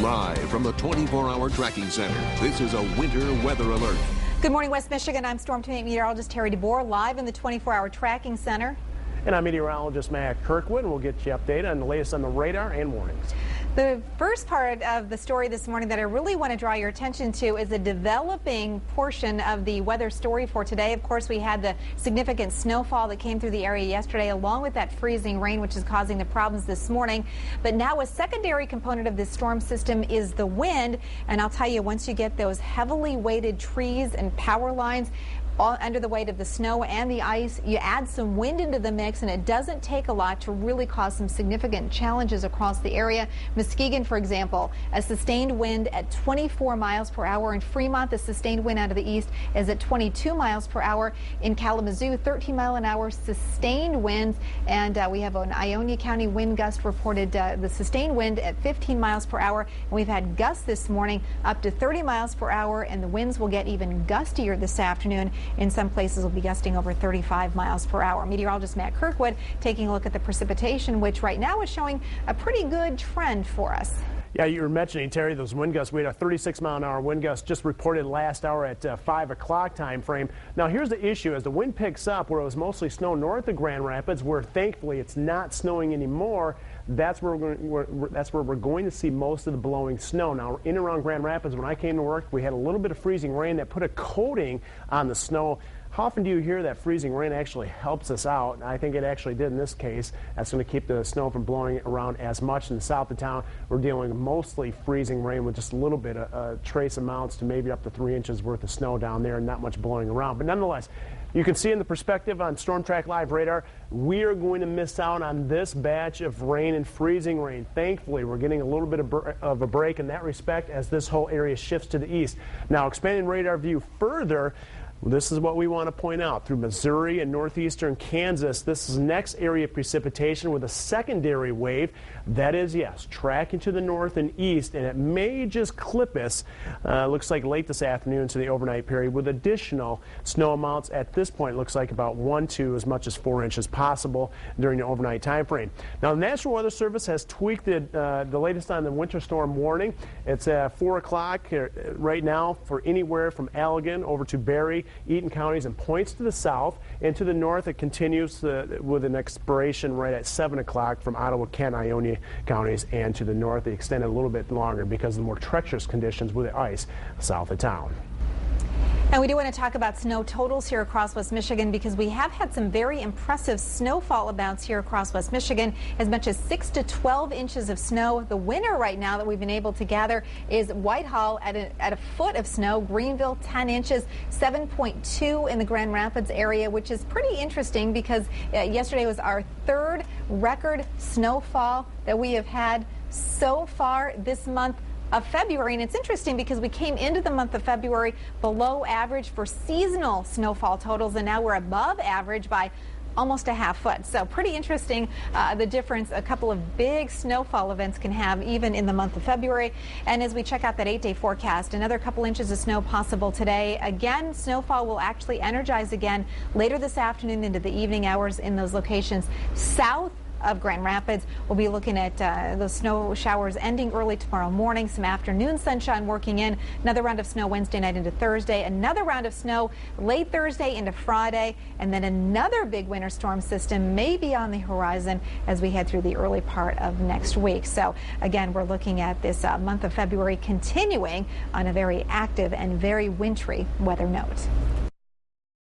Live from the 24-hour tracking center, this is a winter weather alert. Good morning, West Michigan. I'm Storm Team 8 meteorologist Terry DeBoer, live in the 24-hour tracking center. And I'm meteorologist Matt Kirkwood, and we'll get you updated on the latest on the radar and warnings. The first part of the story this morning that I really want to draw your attention to is a developing portion of the weather story for today. Of course, we had the significant snowfall that came through the area yesterday, along with that freezing rain, which is causing the problems this morning. But now a secondary component of this storm system is the wind. And I'll tell you, once you get those heavily weighted trees and power lines all under the weight of the snow and the ice, you add some wind into the mix, and it doesn't take a lot to really cause some significant challenges across the area. Muskegon, for example, a sustained wind at 24 miles per hour. In Fremont, the sustained wind out of the east is at 22 miles per hour. In Kalamazoo, 13-mile-an-hour sustained winds, and we have an Ionia County wind gust reported, the sustained wind at 15 miles per hour. And we've had gusts this morning up to 30 miles per hour, and the winds will get even gustier this afternoon. In some places, will be gusting over 35 miles per hour. Meteorologist Matt Kirkwood taking a look at the precipitation, which right now is showing a pretty good trend for us. Yeah, you were mentioning, Terry, those wind gusts. We had a 36-mile-an-hour wind gust just reported last hour at 5 o'clock time frame. Now, here's the issue. As the wind picks up, where it was mostly snow north of Grand Rapids, where thankfully it's not snowing anymore, that's where we're going to see most of the blowing snow. Now, in and around Grand Rapids, when I came to work, we had a little bit of freezing rain that put a coating on the snow. How often do you hear that freezing rain actually helps us out? I think it actually did in this case. That's going to keep the snow from blowing around as much. In the south of town, we're dealing with mostly freezing rain with just a little bit of trace amounts to maybe up to 3 inches worth of snow down there, and not much blowing around. But nonetheless, you can see in the perspective on Storm Track Live radar, we are going to miss out on this batch of rain and freezing rain. Thankfully, we're getting a little bit of a break in that respect as this whole area shifts to the east. Now, expanding radar view further, this is what we want to point out. Through Missouri and northeastern Kansas, this is next area of precipitation with a secondary wave that is, yes, tracking to the north and east, and it may just clip us, looks like late this afternoon to the overnight period, with additional snow amounts at this point. Looks like about 1 to as much as 4 inches possible during the overnight time frame. Now, the National Weather Service has tweaked the latest on the winter storm warning. It's at 4 o'clock right now for anywhere from Allegan over to Barry, Eaton counties, and points to the south, and to the north it continues with an expiration right at 7 o'clock from Ottawa, Kent, Ionia counties, and to the north they extended a little bit longer because of the more treacherous conditions with the ice south of town. And we do want to talk about snow totals here across West Michigan, because we have had some very impressive snowfall amounts here across West Michigan, as much as 6 to 12 inches of snow. The winner right now that we've been able to gather is Whitehall at a foot of snow, Greenville 10 inches, 7.2 in the Grand Rapids area, which is pretty interesting because yesterday was our third record snowfall that we have had so far this month of February. And it's interesting because we came into the month of February below average for seasonal snowfall totals, and now we're above average by almost a half foot. So pretty interesting, the difference a couple of big snowfall events can have even in the month of February. And as we check out that 8-day forecast, another couple inches of snow possible today. Again, snowfall will actually energize again later this afternoon into the evening hours in those locations south of Grand Rapids. We'll be looking at those snow showers ending early tomorrow morning, some afternoon sunshine working in, another round of snow Wednesday night into Thursday, another round of snow late Thursday into Friday, and then another big winter storm system may be on the horizon as we head through the early part of next week. So again, we're looking at this month of February continuing on a very active and very wintry weather note.